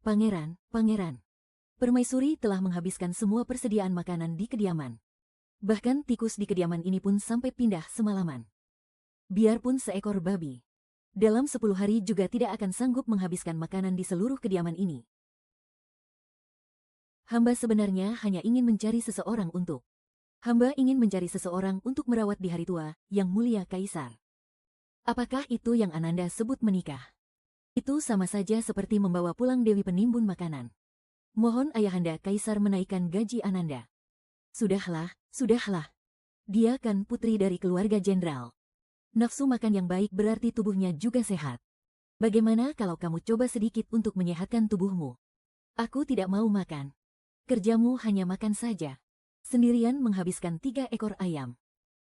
Pangeran. Permaisuri telah menghabiskan semua persediaan makanan di kediaman. Bahkan tikus di kediaman ini pun sampai pindah semalaman. Biarpun seekor babi, dalam 10 hari juga tidak akan sanggup menghabiskan makanan di seluruh kediaman ini. Hamba sebenarnya hanya ingin mencari seseorang untuk merawat di hari tua, Yang Mulia Kaisar. Apakah itu yang Ananda sebut menikah? Itu sama saja seperti membawa pulang Dewi Penimbun makanan. Mohon Ayahanda Kaisar menaikkan gaji Ananda. Sudahlah. Dia kan putri dari keluarga jenderal. Nafsu makan yang baik berarti tubuhnya juga sehat. Bagaimana kalau kamu coba sedikit untuk menyehatkan tubuhmu? Aku tidak mau makan. Kerjamu hanya makan saja. Sendirian menghabiskan 3 ekor ayam.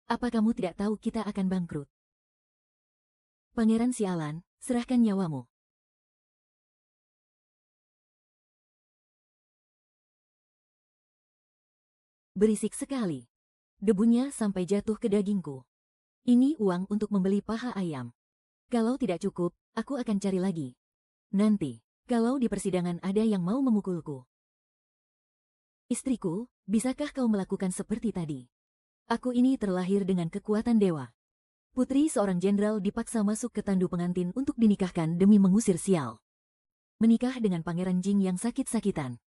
Apa kamu tidak tahu kita akan bangkrut? Pangeran sialan, serahkan nyawamu. Berisik sekali. Debunya sampai jatuh ke dagingku. Ini uang untuk membeli paha ayam. Kalau tidak cukup, aku akan cari lagi. Nanti, kalau di persidangan ada yang mau memukulku. Istriku, bisakah kau melakukan seperti tadi? Aku ini terlahir dengan kekuatan dewa. Putri seorang jenderal dipaksa masuk ke tandu pengantin untuk dinikahkan demi mengusir sial. Menikah dengan Pangeran Jing yang sakit-sakitan.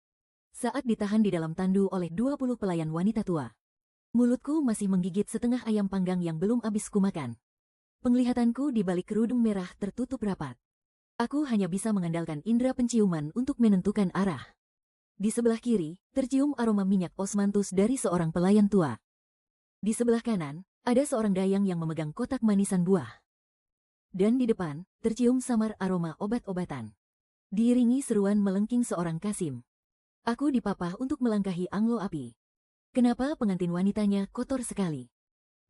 Saat ditahan di dalam tandu oleh 20 pelayan wanita tua. Mulutku masih menggigit setengah ayam panggang yang belum habis kumakan. Penglihatanku di balik kerudung merah tertutup rapat. Aku hanya bisa mengandalkan indera penciuman untuk menentukan arah. Di sebelah kiri, tercium aroma minyak osmanthus dari seorang pelayan tua. Di sebelah kanan, ada seorang dayang yang memegang kotak manisan buah. Dan di depan, tercium samar aroma obat-obatan. Diiringi seruan melengking seorang kasim. Aku dipapah untuk melangkahi anglo api. Kenapa pengantin wanitanya kotor sekali?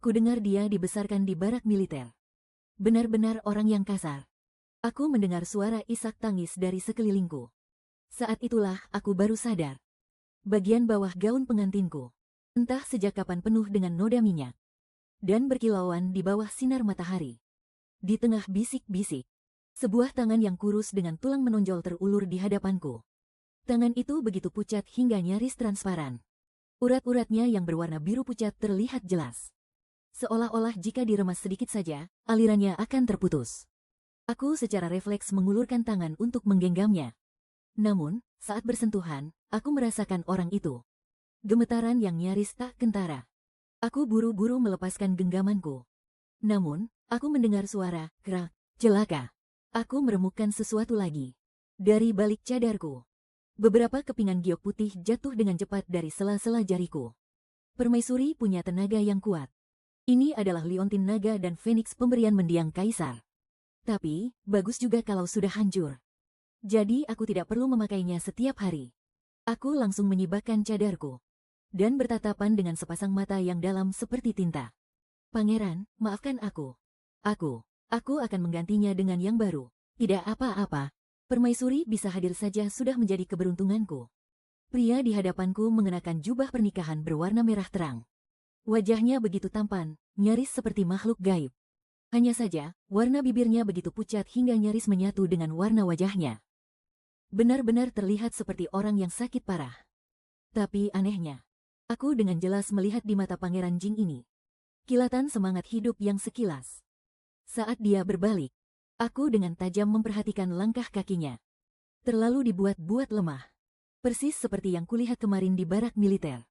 Kudengar dia dibesarkan di barak militer. Benar-benar orang yang kasar. Aku mendengar suara isak tangis dari sekelilingku. Saat itulah aku baru sadar. Bagian bawah gaun pengantinku, entah sejak kapan penuh dengan noda minyak. Dan berkilauan di bawah sinar matahari. Di tengah bisik-bisik, sebuah tangan yang kurus dengan tulang menonjol terulur di hadapanku. Tangan itu begitu pucat hingga nyaris transparan. Urat-uratnya yang berwarna biru pucat terlihat jelas. Seolah-olah jika diremas sedikit saja, alirannya akan terputus. Aku secara refleks mengulurkan tangan untuk menggenggamnya. Namun, saat bersentuhan, aku merasakan orang itu. Gemetaran yang nyaris tak kentara. Aku buru-buru melepaskan genggamanku. Namun, aku mendengar suara, krak, celaka. Aku meremukkan sesuatu lagi. Dari balik cadarku. Beberapa kepingan giok putih jatuh dengan cepat dari sela-sela jariku. Permaisuri punya tenaga yang kuat. Ini adalah liontin naga dan feniks pemberian mendiang kaisar. Tapi, bagus juga kalau sudah hancur. Jadi aku tidak perlu memakainya setiap hari. Aku langsung menyibakkan cadarku. Dan bertatapan dengan sepasang mata yang dalam seperti tinta. Pangeran, maafkan aku. Aku akan menggantinya dengan yang baru. Tidak apa-apa. Permaisuri bisa hadir saja sudah menjadi keberuntunganku. Pria di hadapanku mengenakan jubah pernikahan berwarna merah terang. Wajahnya begitu tampan, nyaris seperti makhluk gaib. Hanya saja, warna bibirnya begitu pucat hingga nyaris menyatu dengan warna wajahnya. Benar-benar terlihat seperti orang yang sakit parah. Tapi anehnya, aku dengan jelas melihat di mata Pangeran Jing ini kilatan semangat hidup yang sekilas. Saat dia berbalik, aku dengan tajam memperhatikan langkah kakinya. Terlalu dibuat-buat lemah. Persis seperti yang kulihat kemarin di barak militer.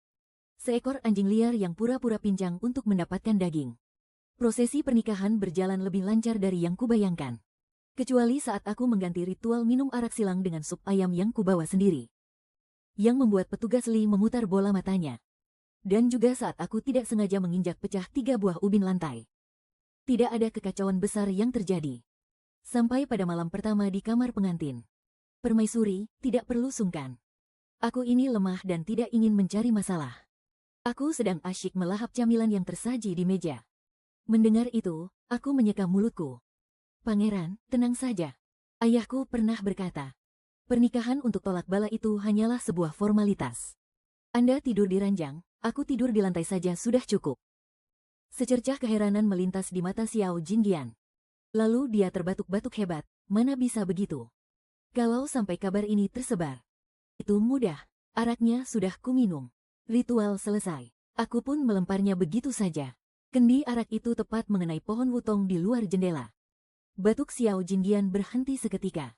Seekor anjing liar yang pura-pura pincang untuk mendapatkan daging. Prosesi pernikahan berjalan lebih lancar dari yang kubayangkan. Kecuali saat aku mengganti ritual minum arak silang dengan sup ayam yang kubawa sendiri. Yang membuat petugas Li memutar bola matanya. Dan juga saat aku tidak sengaja menginjak pecah 3 buah ubin lantai. Tidak ada kekacauan besar yang terjadi. Sampai pada malam pertama di kamar pengantin. Permaisuri, tidak perlu sungkan. Aku ini lemah dan tidak ingin mencari masalah. Aku sedang asyik melahap camilan yang tersaji di meja. Mendengar itu, aku menyeka mulutku. Pangeran, tenang saja. Ayahku pernah berkata, pernikahan untuk tolak bala itu hanyalah sebuah formalitas. Anda tidur di ranjang, aku tidur di lantai saja sudah cukup. Secercah keheranan melintas di mata Xiao Jingyan. Lalu dia terbatuk-batuk hebat, mana bisa begitu? Kalau sampai kabar ini tersebar, itu mudah. Araknya sudah kuminum. Ritual selesai. Aku pun melemparnya begitu saja. Kendi arak itu tepat mengenai pohon wutong di luar jendela. Batuk Xiao Jingyan berhenti seketika.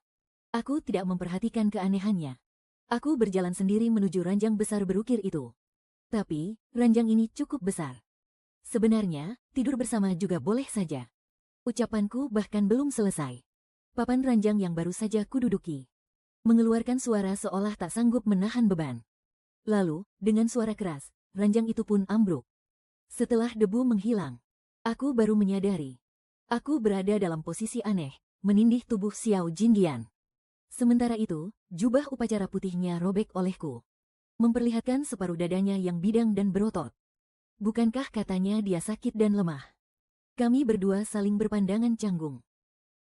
Aku tidak memperhatikan keanehannya. Aku berjalan sendiri menuju ranjang besar berukir itu. Tapi, ranjang ini cukup besar. Sebenarnya, tidur bersama juga boleh saja. Ucapanku bahkan belum selesai. Papan ranjang yang baru saja kududuki mengeluarkan suara seolah tak sanggup menahan beban. Lalu, dengan suara keras, ranjang itu pun ambruk. Setelah debu menghilang, aku baru menyadari. Aku berada dalam posisi aneh, menindih tubuh Xiao Jingyan. Sementara itu, jubah upacara putihnya robek olehku, memperlihatkan separuh dadanya yang bidang dan berotot. Bukankah katanya dia sakit dan lemah? Kami berdua saling berpandangan canggung.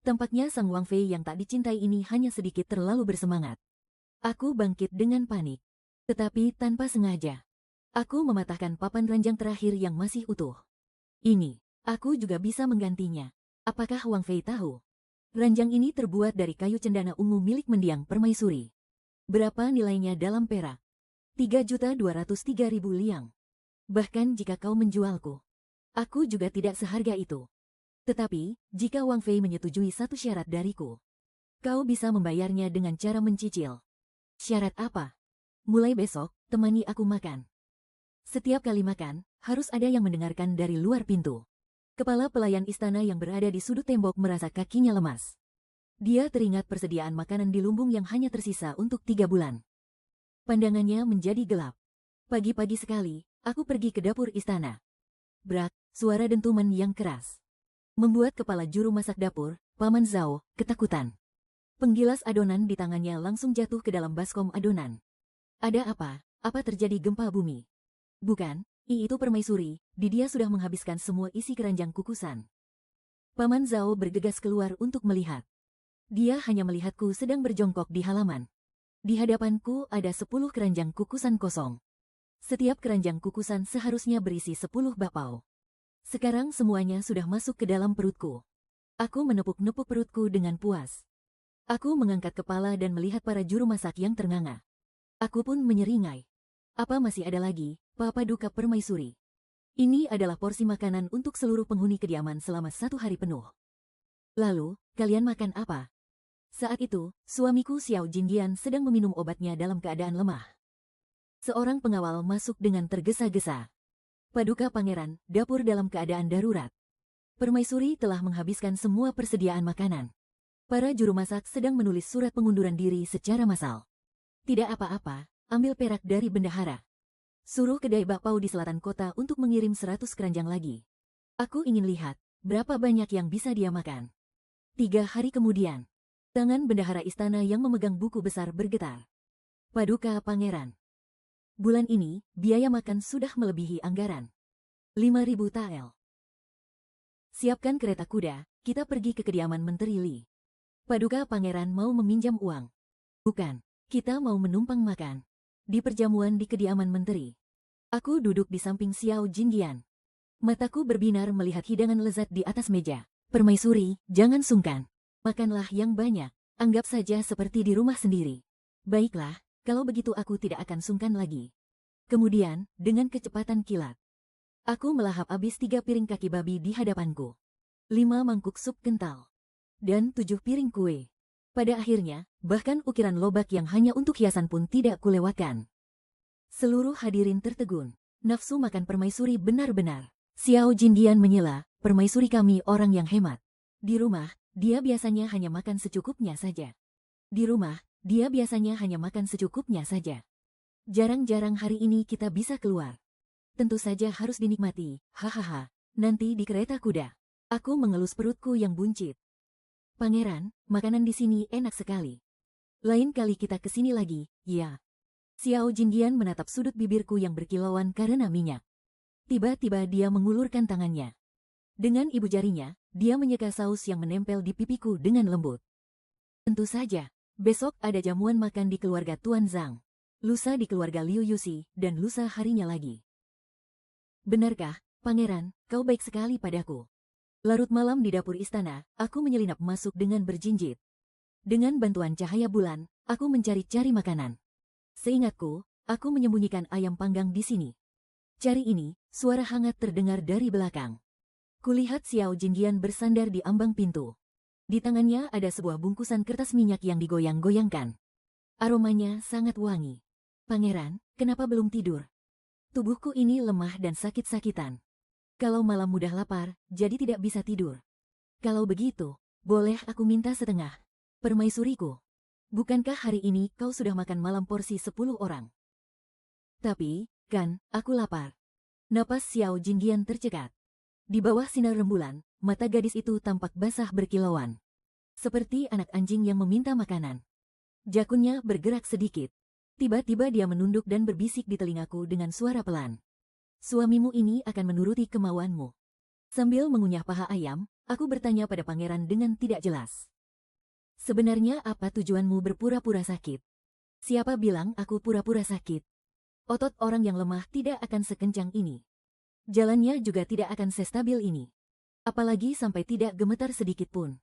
Tampaknya Sang Wang Fei yang tak dicintai ini hanya sedikit terlalu bersemangat. Aku bangkit dengan panik. Tetapi tanpa sengaja, aku mematahkan papan ranjang terakhir yang masih utuh. Ini, aku juga bisa menggantinya. Apakah Wang Fei tahu? Ranjang ini terbuat dari kayu cendana ungu milik mendiang permaisuri. Berapa nilainya dalam perak? 3.203.000 liang. Bahkan jika kau menjualku, aku juga tidak seharga itu. Tetapi, jika Wang Fei menyetujui satu syarat dariku, kau bisa membayarnya dengan cara mencicil. Syarat apa? Mulai besok, temani aku makan. Setiap kali makan, harus ada yang mendengarkan dari luar pintu. Kepala pelayan istana yang berada di sudut tembok merasa kakinya lemas. Dia teringat persediaan makanan di lumbung yang hanya tersisa untuk 3 bulan. Pandangannya menjadi gelap. Pagi-pagi sekali, aku pergi ke dapur istana. Brak, suara dentuman yang keras membuat kepala juru masak dapur, Paman Zhao, ketakutan. Penggilas adonan di tangannya langsung jatuh ke dalam baskom adonan. Ada apa? Apa terjadi gempa bumi? Bukan, itu permaisuri, dia sudah menghabiskan semua isi keranjang kukusan. Paman Zhao bergegas keluar untuk melihat. Dia hanya melihatku sedang berjongkok di halaman. Di hadapanku ada 10 keranjang kukusan kosong. Setiap keranjang kukusan seharusnya berisi 10 bakpao. Sekarang semuanya sudah masuk ke dalam perutku. Aku menepuk-nepuk perutku dengan puas. Aku mengangkat kepala dan melihat para juru masak yang ternganga. Aku pun menyeringai. Apa masih ada lagi, Papa Duka Permaisuri? Ini adalah porsi makanan untuk seluruh penghuni kediaman selama 1 hari penuh. Lalu, kalian makan apa? Saat itu, suamiku Xiao Jingyan sedang meminum obatnya dalam keadaan lemah. Seorang pengawal masuk dengan tergesa-gesa. Paduka Pangeran, dapur dalam keadaan darurat. Permaisuri telah menghabiskan semua persediaan makanan. Para juru masak sedang menulis surat pengunduran diri secara massal. Tidak apa-apa, ambil perak dari bendahara. Suruh kedai bakpao di selatan kota untuk mengirim 100 keranjang lagi. Aku ingin lihat, berapa banyak yang bisa dia makan. 3 hari kemudian, tangan bendahara istana yang memegang buku besar bergetar. Paduka Pangeran. Bulan ini, biaya makan sudah melebihi anggaran. 5.000 tael. Siapkan kereta kuda, kita pergi ke kediaman Menteri Li. Paduka Pangeran mau meminjam uang. Bukan, kita mau menumpang makan. Di perjamuan di kediaman Menteri. Aku duduk di samping Xiao Jingyan. Mataku berbinar melihat hidangan lezat di atas meja. Permaisuri, jangan sungkan. Makanlah yang banyak, anggap saja seperti di rumah sendiri. Baiklah. Kalau begitu aku tidak akan sungkan lagi. Kemudian, dengan kecepatan kilat, aku melahap habis 3 piring kaki babi di hadapanku. 5 mangkuk sup kental. Dan 7 piring kue. Pada akhirnya, bahkan ukiran lobak yang hanya untuk hiasan pun tidak kulewatkan. Seluruh hadirin tertegun. Nafsu makan permaisuri benar-benar. Xiao Jingyan menyela, permaisuri kami orang yang hemat. Di rumah, dia biasanya hanya makan secukupnya saja. Jarang-jarang hari ini kita bisa keluar. Tentu saja harus dinikmati, hahaha. Nanti di kereta kuda. Aku mengelus perutku yang buncit. Pangeran, makanan di sini enak sekali. Lain kali kita kesini lagi, ya. Xiao Jingyan menatap sudut bibirku yang berkilauan karena minyak. Tiba-tiba dia mengulurkan tangannya. Dengan ibu jarinya, dia menyeka saus yang menempel di pipiku dengan lembut. Tentu saja. Besok ada jamuan makan di keluarga Tuan Zhang. Lusa di keluarga Liu Yuxi, dan lusa harinya lagi. Benarkah, Pangeran, kau baik sekali padaku? Larut malam di dapur istana, aku menyelinap masuk dengan berjinjit. Dengan bantuan cahaya bulan, aku mencari-cari makanan. Seingatku, aku menyembunyikan ayam panggang di sini. Cari ini, suara hangat terdengar dari belakang. Kulihat Xiao Jingyan bersandar di ambang pintu. Di tangannya ada sebuah bungkusan kertas minyak yang digoyang-goyangkan. Aromanya sangat wangi. Pangeran, kenapa belum tidur? Tubuhku ini lemah dan sakit-sakitan. Kalau malam mudah lapar, jadi tidak bisa tidur. Kalau begitu, boleh aku minta setengah? Permaisuriku, bukankah hari ini kau sudah makan malam porsi 10 orang? Tapi, kan, aku lapar. Napas Xiao Jingyan tercekat. Di bawah sinar rembulan, mata gadis itu tampak basah berkilauan. Seperti anak anjing yang meminta makanan. Jakunnya bergerak sedikit. Tiba-tiba dia menunduk dan berbisik di telingaku dengan suara pelan. Suamimu ini akan menuruti kemauanmu. Sambil mengunyah paha ayam, aku bertanya pada pangeran dengan tidak jelas. Sebenarnya apa tujuanmu berpura-pura sakit? Siapa bilang aku pura-pura sakit? Otot orang yang lemah tidak akan sekencang ini. Jalannya juga tidak akan sestabil ini. Apalagi sampai tidak gemetar sedikit pun.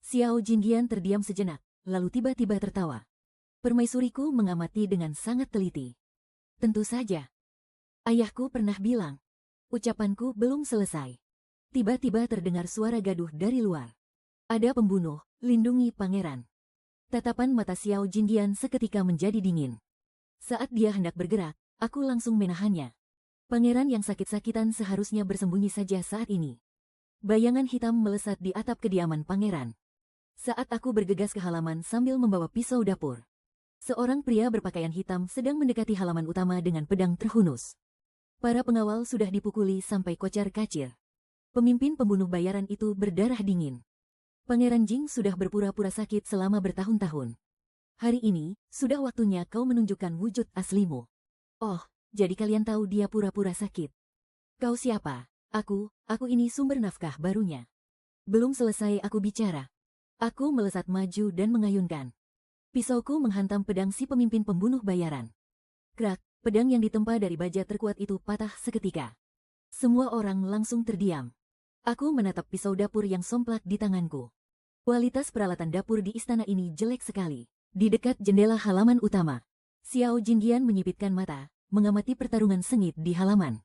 Xiao Jingyan terdiam sejenak, lalu tiba-tiba tertawa. Permaisuriku mengamati dengan sangat teliti. Tentu saja. Ayahku pernah bilang. Ucapanku belum selesai. Tiba-tiba terdengar suara gaduh dari luar. Ada pembunuh, lindungi pangeran. Tatapan mata Xiao Jingyan seketika menjadi dingin. Saat dia hendak bergerak, aku langsung menahannya. Pangeran yang sakit-sakitan seharusnya bersembunyi saja saat ini. Bayangan hitam melesat di atap kediaman pangeran. Saat aku bergegas ke halaman sambil membawa pisau dapur. Seorang pria berpakaian hitam sedang mendekati halaman utama dengan pedang terhunus. Para pengawal sudah dipukuli sampai kocar-kacir. Pemimpin pembunuh bayaran itu berdarah dingin. Pangeran Jing sudah berpura-pura sakit selama bertahun-tahun. Hari ini, sudah waktunya kau menunjukkan wujud aslimu. Oh, jadi kalian tahu dia pura-pura sakit. Kau siapa? Aku ini sumber nafkah barunya. Belum selesai aku bicara. Aku melesat maju dan mengayunkan. Pisauku menghantam pedang si pemimpin pembunuh bayaran. Krak, pedang yang ditempa dari baja terkuat itu patah seketika. Semua orang langsung terdiam. Aku menatap pisau dapur yang somplak di tanganku. Kualitas peralatan dapur di istana ini jelek sekali. Di dekat jendela halaman utama, Xiao Jingyan menyipitkan mata, mengamati pertarungan sengit di halaman.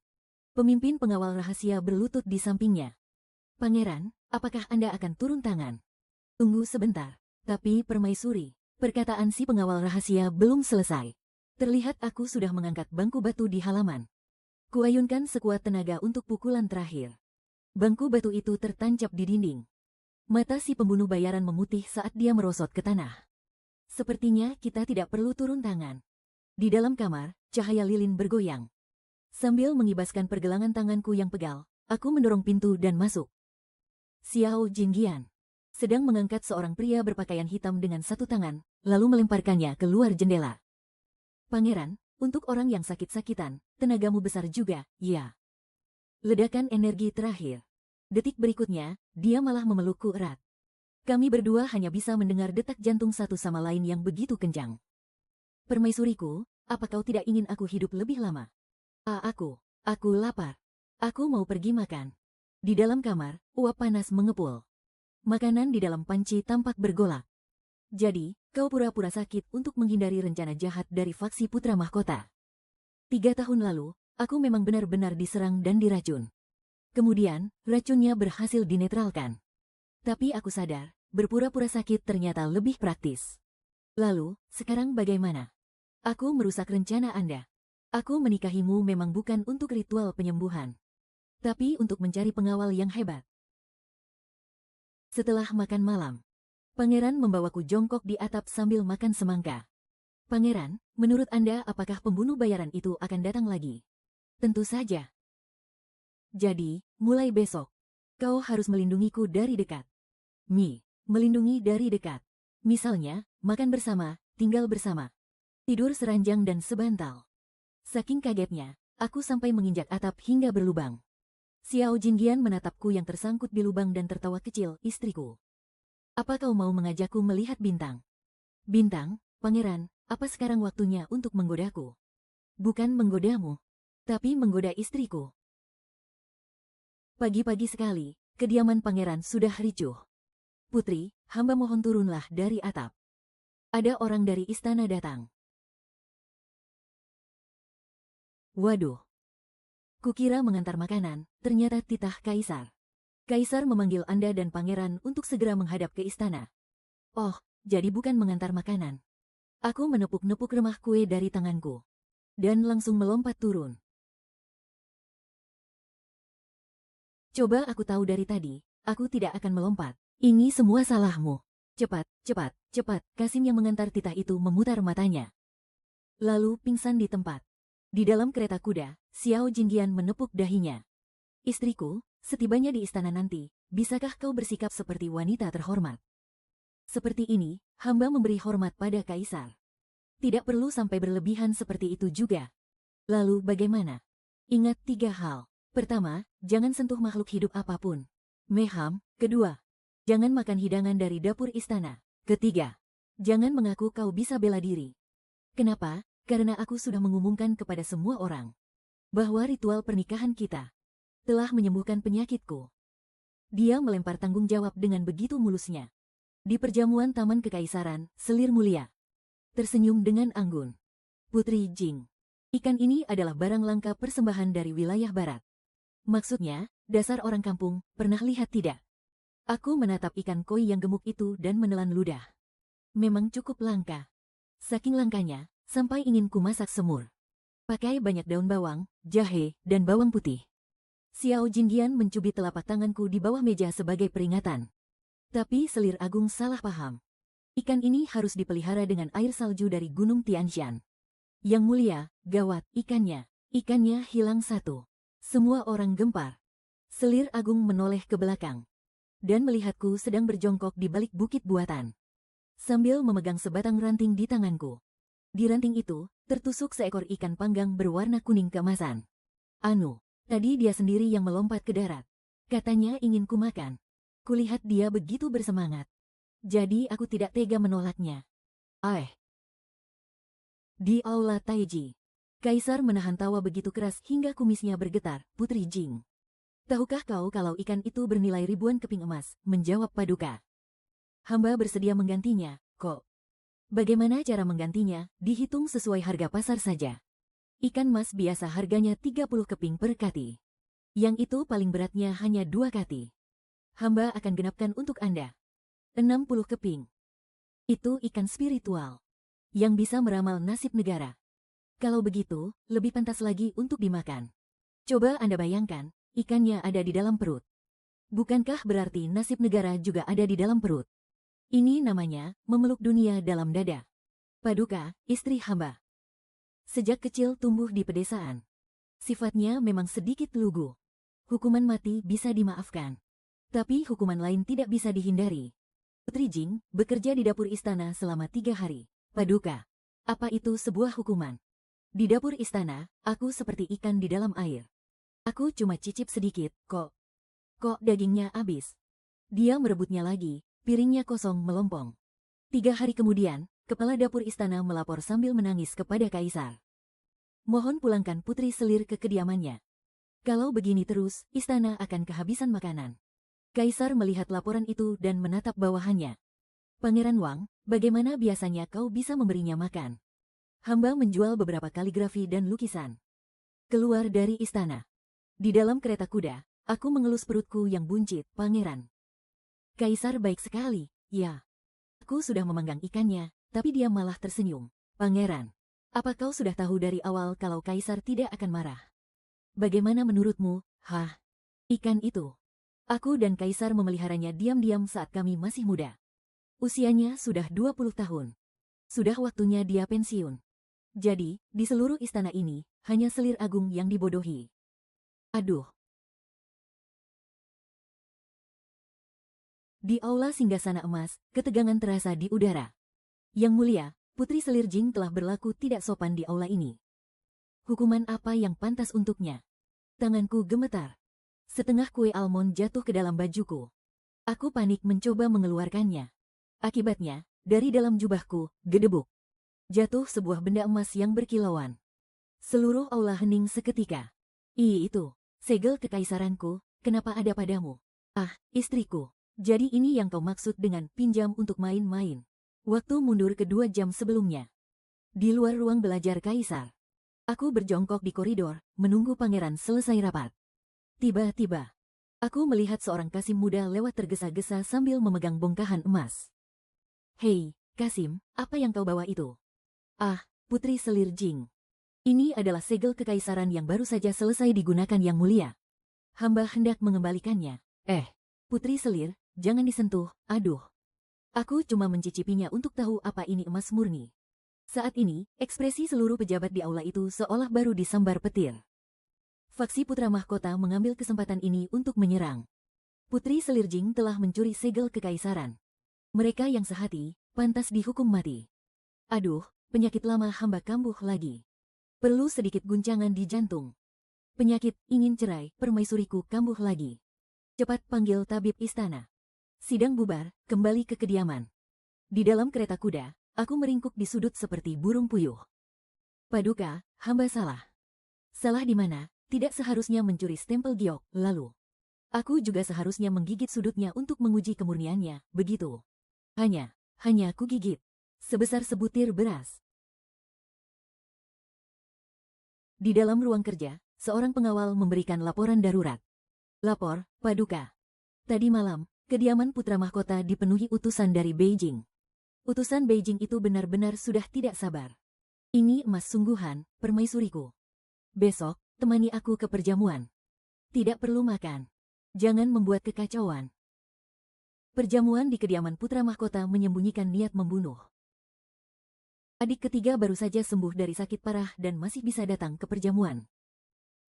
Pemimpin pengawal rahasia berlutut di sampingnya. Pangeran, apakah Anda akan turun tangan? Tunggu sebentar. Tapi permaisuri, perkataan si pengawal rahasia belum selesai. Terlihat aku sudah mengangkat bangku batu di halaman. Kuayunkan sekuat tenaga untuk pukulan terakhir. Bangku batu itu tertancap di dinding. Mata si pembunuh bayaran memutih saat dia merosot ke tanah. Sepertinya kita tidak perlu turun tangan. Di dalam kamar, cahaya lilin bergoyang. Sambil mengibaskan pergelangan tanganku yang pegal, aku mendorong pintu dan masuk. Xiao Jingyan sedang mengangkat seorang pria berpakaian hitam dengan satu tangan, lalu melemparkannya keluar jendela. Pangeran, untuk orang yang sakit-sakitan, tenagamu besar juga, ya. Ledakan energi terakhir. Detik berikutnya, dia malah memelukku erat. Kami berdua hanya bisa mendengar detak jantung satu sama lain yang begitu kencang. Permaisuriku, apa kau tidak ingin aku hidup lebih lama? Aku lapar. Aku mau pergi makan. Di dalam kamar, uap panas mengepul. Makanan di dalam panci tampak bergolak. Jadi, kau pura-pura sakit untuk menghindari rencana jahat dari faksi Putra Mahkota. 3 tahun lalu, aku memang benar-benar diserang dan diracun. Kemudian, racunnya berhasil dinetralkan. Tapi aku sadar, berpura-pura sakit ternyata lebih praktis. Lalu, sekarang bagaimana? Aku merusak rencana Anda. Aku menikahimu memang bukan untuk ritual penyembuhan, tapi untuk mencari pengawal yang hebat. Setelah makan malam, Pangeran membawaku jongkok di atap sambil makan semangka. Pangeran, menurut Anda apakah pembunuh bayaran itu akan datang lagi? Tentu saja. Jadi, mulai besok, kau harus melindungiku dari dekat. Melindungi dari dekat. Misalnya, makan bersama, tinggal bersama. Tidur seranjang dan sebantal. Saking kagetnya, aku sampai menginjak atap hingga berlubang. Xiao Jingyan menatapku yang tersangkut di lubang dan tertawa kecil, istriku. Apa kau mau mengajakku melihat bintang? Bintang, pangeran, apa sekarang waktunya untuk menggodaku? Bukan menggodamu, tapi menggoda istriku. Pagi-pagi sekali, kediaman pangeran sudah ricuh. Putri, hamba mohon turunlah dari atap. Ada orang dari istana datang. Waduh. Kukira mengantar makanan, ternyata titah Kaisar. Kaisar memanggil Anda dan pangeran untuk segera menghadap ke istana. Oh, jadi bukan mengantar makanan. Aku menepuk-nepuk remah kue dari tanganku. Dan langsung melompat turun. Coba aku tahu dari tadi, aku tidak akan melompat. Ini semua salahmu. Cepat, cepat, cepat. Kasim yang mengantar titah itu memutar matanya. Lalu pingsan di tempat. Di dalam kereta kuda, Xiao Jingyan menepuk dahinya. Istriku, setibanya di istana nanti, bisakah kau bersikap seperti wanita terhormat? Seperti ini, hamba memberi hormat pada Kaisar. Tidak perlu sampai berlebihan seperti itu juga. Lalu bagaimana? Ingat 3 hal. Pertama, jangan sentuh makhluk hidup apapun. Meham. Kedua, jangan makan hidangan dari dapur istana. Ketiga, jangan mengaku kau bisa bela diri. Kenapa? Karena aku sudah mengumumkan kepada semua orang bahwa ritual pernikahan kita telah menyembuhkan penyakitku. Dia melempar tanggung jawab dengan begitu mulusnya. Di perjamuan Taman Kekaisaran, selir mulia tersenyum dengan anggun. Putri Jing. Ikan ini adalah barang langka persembahan dari wilayah barat. Maksudnya, dasar orang kampung, pernah lihat tidak? Aku menatap ikan koi yang gemuk itu dan menelan ludah. Memang cukup langka. Saking langkanya, sampai ingin ku masak semur. Pakai banyak daun bawang, jahe, dan bawang putih. Xiao Jingyan mencubit telapak tanganku di bawah meja sebagai peringatan. Tapi selir agung salah paham. Ikan ini harus dipelihara dengan air salju dari Gunung Tianshan. Yang mulia, gawat, ikannya hilang satu. Semua orang gempar. Selir agung menoleh ke belakang dan melihatku sedang berjongkok di balik bukit buatan. Sambil memegang sebatang ranting di tanganku. Di ranting itu, tertusuk seekor ikan panggang berwarna kuning keemasan. Anu, tadi dia sendiri yang melompat ke darat. Katanya ingin ku makan. Kulihat dia begitu bersemangat. Jadi aku tidak tega menolaknya. Di aula Taiji, Kaisar menahan tawa begitu keras hingga kumisnya bergetar. Putri Jing. Tahukah kau kalau ikan itu bernilai ribuan keping emas? Menjawab Paduka. Hamba bersedia menggantinya, kok. Bagaimana cara menggantinya? Dihitung sesuai harga pasar saja. Ikan mas biasa harganya 30 keping per kati. Yang itu paling beratnya hanya 2 kati. Hamba akan genapkan untuk Anda. 60 keping. Itu ikan spiritual yang bisa meramal nasib negara. Kalau begitu, lebih pantas lagi untuk dimakan. Coba Anda bayangkan, ikannya ada di dalam perut. Bukankah berarti nasib negara juga ada di dalam perut? Ini namanya memeluk dunia dalam dada. Paduka, istri hamba. Sejak kecil tumbuh di pedesaan. Sifatnya memang sedikit lugu. Hukuman mati bisa dimaafkan. Tapi hukuman lain tidak bisa dihindari. Putri Jing bekerja di dapur istana selama 3 hari. Paduka, apa itu sebuah hukuman? Di dapur istana, aku seperti ikan di dalam air. Aku cuma cicip sedikit, kok dagingnya habis. Dia merebutnya lagi, piringnya kosong melompong. 3 hari kemudian, kepala dapur istana melapor sambil menangis kepada Kaisar. Mohon pulangkan Putri Selir ke kediamannya. Kalau begini terus, istana akan kehabisan makanan. Kaisar melihat laporan itu dan menatap bawahannya. Pangeran Wang, bagaimana biasanya kau bisa memberinya makan? Hamba menjual beberapa kaligrafi dan lukisan. Keluar dari istana. Di dalam kereta kuda, aku mengelus perutku yang buncit, Pangeran. Kaisar baik sekali, ya. Aku sudah memanggang ikannya, tapi dia malah tersenyum. Pangeran, apa kau sudah tahu dari awal kalau Kaisar tidak akan marah? Bagaimana menurutmu, ikan itu? Aku dan Kaisar memeliharanya diam-diam saat kami masih muda. Usianya sudah 20 tahun. Sudah waktunya dia pensiun. Jadi, di seluruh istana ini, hanya Selir Agung yang dibodohi. Aduh. Di aula singgasana emas, ketegangan terasa di udara. Yang mulia, Putri Selir Jing telah berlaku tidak sopan di aula ini. Hukuman apa yang pantas untuknya? Tanganku gemetar. Setengah kue almond jatuh ke dalam bajuku. Aku panik mencoba mengeluarkannya. Akibatnya, dari dalam jubahku, gedebuk. Jatuh sebuah benda emas yang berkilauan. Seluruh aula hening seketika. Itu, segel kekaisaranku, kenapa ada padamu? Istriku. Jadi ini yang kau maksud dengan pinjam untuk main-main. Waktu mundur kedua jam sebelumnya. Di luar ruang belajar Kaisar. Aku berjongkok di koridor, menunggu pangeran selesai rapat. Tiba-tiba, aku melihat seorang Kasim muda lewat tergesa-gesa sambil memegang bongkahan emas. Hei, Kasim, apa yang kau bawa itu? Ah, Putri Selir Jing. Ini adalah segel kekaisaran yang baru saja selesai digunakan yang mulia. Hamba hendak mengembalikannya. Putri Selir, jangan disentuh, aduh. Aku cuma mencicipinya untuk tahu apa ini emas murni. Saat ini, ekspresi seluruh pejabat di aula itu seolah baru disambar petir. Faksi Putra Mahkota mengambil kesempatan ini untuk menyerang. Putri Selir Jing telah mencuri segel kekaisaran. Mereka yang sehati, pantas dihukum mati. Aduh, penyakit lama hamba kambuh lagi. Perlu sedikit guncangan di jantung. Penyakit, ingin cerai, permaisuriku kambuh lagi. Cepat panggil tabib istana. Sidang bubar, kembali ke kediaman. Di dalam kereta kuda, aku meringkuk di sudut seperti burung puyuh. Paduka, hamba salah. Salah di mana? Tidak seharusnya mencuri stempel giok, lalu. Aku juga seharusnya menggigit sudutnya untuk menguji kemurniannya, begitu. Hanya ku gigit. Sebesar sebutir beras. Di dalam ruang kerja, seorang pengawal memberikan laporan darurat. Lapor, Paduka. Tadi malam, kediaman Putra Mahkota dipenuhi utusan dari Beijing. Utusan Beijing itu benar-benar sudah tidak sabar. Ini emas sungguhan, permaisuriku. Besok, temani aku ke perjamuan. Tidak perlu makan. Jangan membuat kekacauan. Perjamuan di kediaman Putra Mahkota menyembunyikan niat membunuh. Adik ketiga baru saja sembuh dari sakit parah dan masih bisa datang ke perjamuan.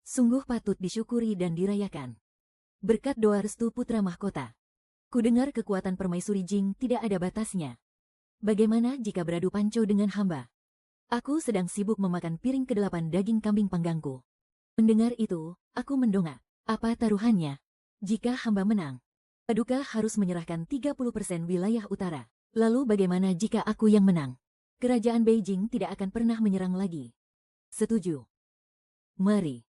Sungguh patut disyukuri dan dirayakan. Berkat doa restu Putra Mahkota. Kudengar kekuatan permaisuri Jing tidak ada batasnya. Bagaimana jika beradu panco dengan hamba? Aku sedang sibuk memakan piring ke-8 daging kambing panggangku. Mendengar itu, aku mendongak. Apa taruhannya? Jika hamba menang, Paduka harus menyerahkan 30% wilayah utara. Lalu bagaimana jika aku yang menang? Kerajaan Beijing tidak akan pernah menyerang lagi. Setuju. Mari.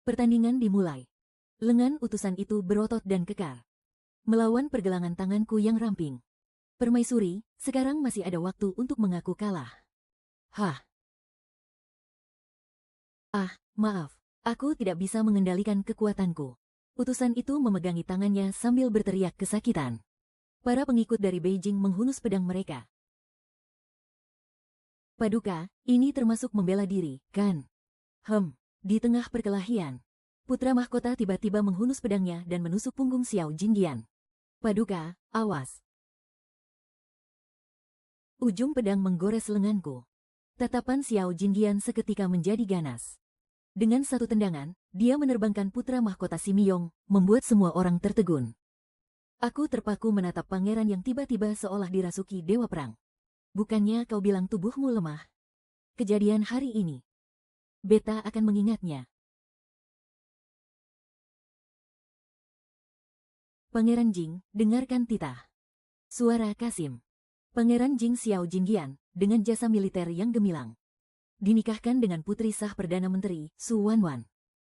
Pertandingan dimulai. Lengan utusan itu berotot dan kekar. Melawan pergelangan tanganku yang ramping. Permaisuri, sekarang masih ada waktu untuk mengaku kalah. Maaf. Aku tidak bisa mengendalikan kekuatanku. Utusan itu memegangi tangannya sambil berteriak kesakitan. Para pengikut dari Beijing menghunus pedang mereka. Paduka, ini termasuk membela diri, kan? Di tengah perkelahian, Putra Mahkota tiba-tiba menghunus pedangnya dan menusuk punggung Xiao Jingyan. Paduka, awas. Ujung pedang menggores lenganku. Tatapan Xiao Jingyan seketika menjadi ganas. Dengan satu tendangan, dia menerbangkan Putra Mahkota Simiyong, membuat semua orang tertegun. Aku terpaku menatap pangeran yang tiba-tiba seolah dirasuki dewa perang. Bukannya kau bilang tubuhmu lemah? Kejadian hari ini, Beta akan mengingatnya. Pangeran Jing, dengarkan titah. Suara Kasim. Pangeran Jing Xiao Jingyan, dengan jasa militer yang gemilang, dinikahkan dengan putri sah Perdana Menteri, Su Wanwan.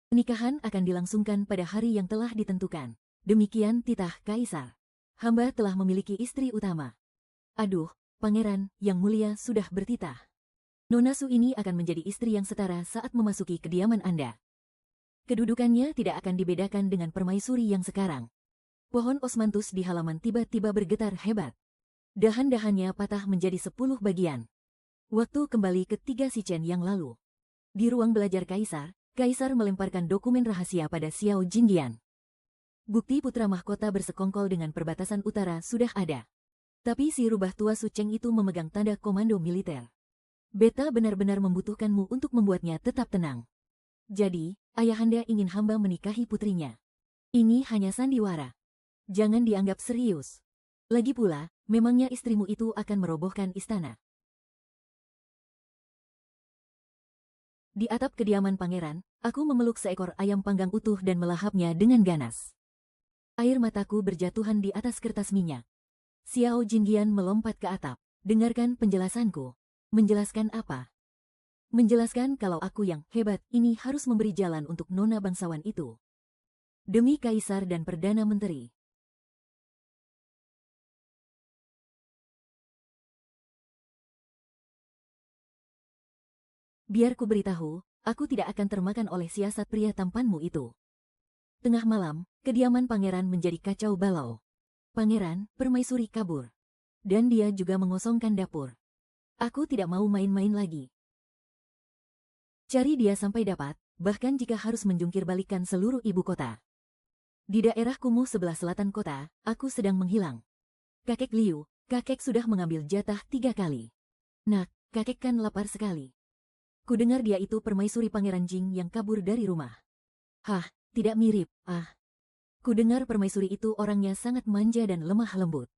Pernikahan akan dilangsungkan pada hari yang telah ditentukan. Demikian titah Kaisar. Hamba telah memiliki istri utama. Aduh, Pangeran, yang mulia sudah bertitah. Nona Su ini akan menjadi istri yang setara saat memasuki kediaman Anda. Kedudukannya tidak akan dibedakan dengan permaisuri yang sekarang. Pohon osmanthus di halaman tiba-tiba bergetar hebat. Dahan-dahannya patah menjadi 10 bagian. Waktu kembali ke 3 Sichen yang lalu. Di ruang belajar Kaisar, Kaisar melemparkan dokumen rahasia pada Xiao Jingyan. Bukti Putra Mahkota bersekongkol dengan perbatasan utara sudah ada. Tapi si rubah tua Su Cheng itu memegang tanda komando militer. Beta benar-benar membutuhkanmu untuk membuatnya tetap tenang. Jadi, ayahanda ingin hamba menikahi putrinya. Ini hanya sandiwara. Jangan dianggap serius. Lagi pula, memangnya istrimu itu akan merobohkan istana. Di atap kediaman pangeran, aku memeluk seekor ayam panggang utuh dan melahapnya dengan ganas. Air mataku berjatuhan di atas kertas minyak. Xiao Jingyan melompat ke atap. Dengarkan penjelasanku. Menjelaskan apa? Menjelaskan kalau aku yang hebat ini harus memberi jalan untuk nona bangsawan itu. Demi Kaisar dan Perdana Menteri. Biar ku beritahu, aku tidak akan termakan oleh siasat pria tampanmu itu. Tengah malam, kediaman pangeran menjadi kacau balau. Pangeran, permaisuri kabur. Dan dia juga mengosongkan dapur. Aku tidak mau main-main lagi. Cari dia sampai dapat, bahkan jika harus menjungkir balikan seluruh ibu kota. Di daerah kumuh sebelah selatan kota, aku sedang menghilang. Kakek Liu, kakek sudah mengambil jatah 3 kali. Nak, kakek kan lapar sekali. Kudengar dia itu permaisuri Pangeran Jing yang kabur dari rumah. Hah, tidak mirip, Kudengar permaisuri itu orangnya sangat manja dan lemah lembut.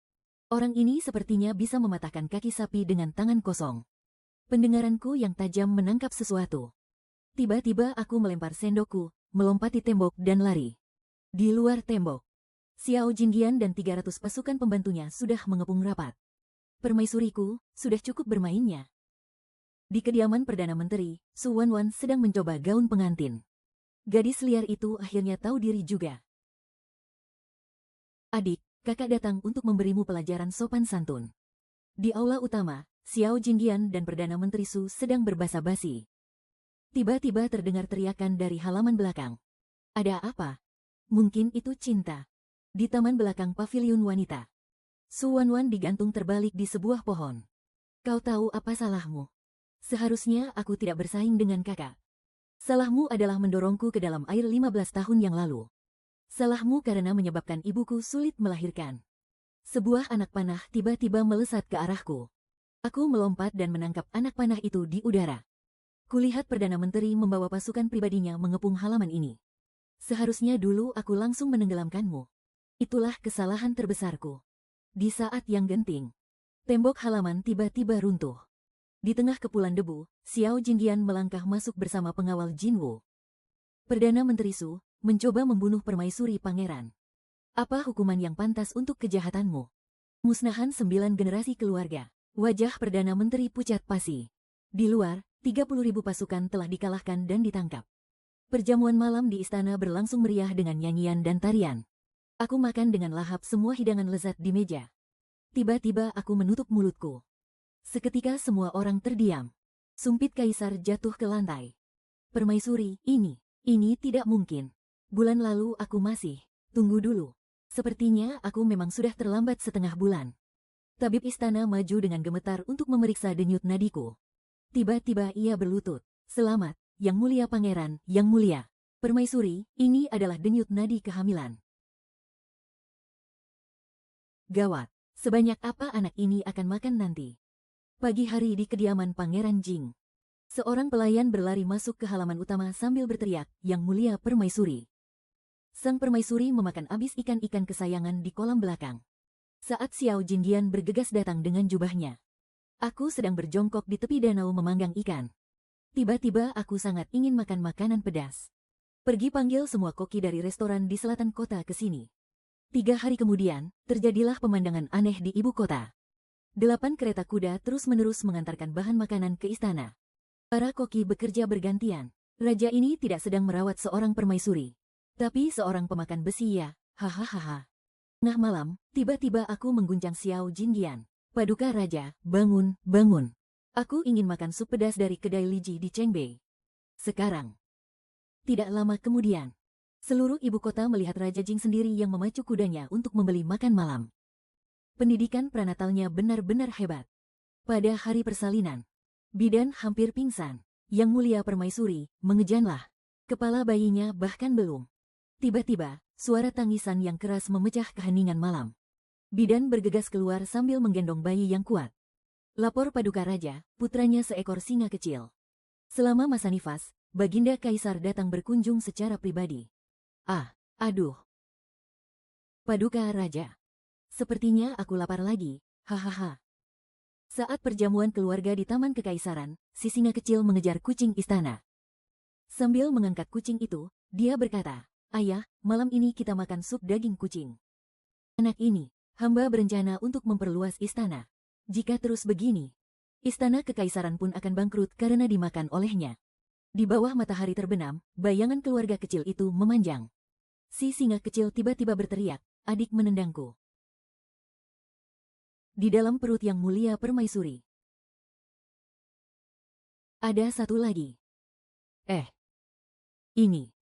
Orang ini sepertinya bisa mematahkan kaki sapi dengan tangan kosong. Pendengaranku yang tajam menangkap sesuatu. Tiba-tiba aku melempar sendokku, melompati tembok dan lari. Di luar tembok, Xiao Jingyan dan 300 pasukan pembantunya sudah mengepung rapat. Permaisuriku, sudah cukup bermainnya. Di kediaman Perdana Menteri, Su Wanwan sedang mencoba gaun pengantin. Gadis liar itu akhirnya tahu diri juga. Adik, kakak datang untuk memberimu pelajaran sopan santun. Di aula utama, Xiao Jingyan dan Perdana Menteri Su sedang berbasa-basi. Tiba-tiba terdengar teriakan dari halaman belakang. Ada apa? Mungkin itu cinta. Di taman belakang paviliun wanita, Su Wanwan digantung terbalik di sebuah pohon. Kau tahu apa salahmu? Seharusnya aku tidak bersaing dengan kakak. Salahmu adalah mendorongku ke dalam air 15 tahun yang lalu. Salahmu karena menyebabkan ibuku sulit melahirkan. Sebuah anak panah tiba-tiba melesat ke arahku. Aku melompat dan menangkap anak panah itu di udara. Kulihat Perdana Menteri membawa pasukan pribadinya mengepung halaman ini. Seharusnya dulu aku langsung menenggelamkanmu. Itulah kesalahan terbesarku. Di saat yang genting, tembok halaman tiba-tiba runtuh. Di tengah kepulan debu, Xiao Jingyan melangkah masuk bersama pengawal Jinwu. Perdana Menteri Su mencoba membunuh permaisuri pangeran. Apa hukuman yang pantas untuk kejahatanmu? Musnahan 9 generasi keluarga. Wajah Perdana Menteri pucat pasi. Di luar, 30.000 pasukan telah dikalahkan dan ditangkap. Perjamuan malam di istana berlangsung meriah dengan nyanyian dan tarian. Aku makan dengan lahap semua hidangan lezat di meja. Tiba-tiba aku menutup mulutku. Seketika semua orang terdiam. Sumpit kaisar jatuh ke lantai. Permaisuri, ini tidak mungkin. Bulan lalu aku masih. Tunggu dulu. Sepertinya aku memang sudah terlambat setengah bulan. Tabib istana maju dengan gemetar untuk memeriksa denyut nadiku. Tiba-tiba ia berlutut. Selamat, Yang Mulia Pangeran, Yang Mulia. Permaisuri, ini adalah denyut nadi kehamilan. Gawat, sebanyak apa anak ini akan makan nanti? Pagi hari di kediaman Pangeran Jing. Seorang pelayan berlari masuk ke halaman utama sambil berteriak, Yang Mulia Permaisuri. Sang permaisuri memakan habis ikan-ikan kesayangan di kolam belakang. Saat Xiao Jingyan bergegas datang dengan jubahnya. Aku sedang berjongkok di tepi danau memanggang ikan. Tiba-tiba aku sangat ingin makan makanan pedas. Pergi panggil semua koki dari restoran di selatan kota ke sini. 3 hari kemudian, terjadilah pemandangan aneh di ibu kota. 8 kereta kuda terus-menerus mengantarkan bahan makanan ke istana. Para koki bekerja bergantian. Raja ini tidak sedang merawat seorang permaisuri, tapi seorang pemakan besi ya, hahaha. Tengah malam, tiba-tiba aku mengguncang Xiao Jingyan. Paduka Raja, bangun, bangun. Aku ingin makan sup pedas dari kedai Liji di Chengbei. Sekarang. Tidak lama kemudian, seluruh ibu kota melihat Raja Jing sendiri yang memacu kudanya untuk membeli makan malam. Pendidikan pranatalnya benar-benar hebat. Pada hari persalinan, bidan hampir pingsan. Yang Mulia Permaisuri, mengejanlah. Kepala bayinya bahkan belum. Tiba-tiba, suara tangisan yang keras memecah keheningan malam. Bidan bergegas keluar sambil menggendong bayi yang kuat. Lapor Paduka Raja, putranya seekor singa kecil. Selama masa nifas, Baginda Kaisar datang berkunjung secara pribadi. Aduh. Paduka Raja. Sepertinya aku lapar lagi, hahaha. Saat perjamuan keluarga di Taman Kekaisaran, si singa kecil mengejar kucing istana. Sambil mengangkat kucing itu, dia berkata, Ayah, malam ini kita makan sup daging kucing. Anak ini, hamba berencana untuk memperluas istana. Jika terus begini, istana kekaisaran pun akan bangkrut karena dimakan olehnya. Di bawah matahari terbenam, bayangan keluarga kecil itu memanjang. Si singa kecil tiba-tiba berteriak, adik menendangku. Di dalam perut Yang Mulia Permaisuri. Ada satu lagi. Ini.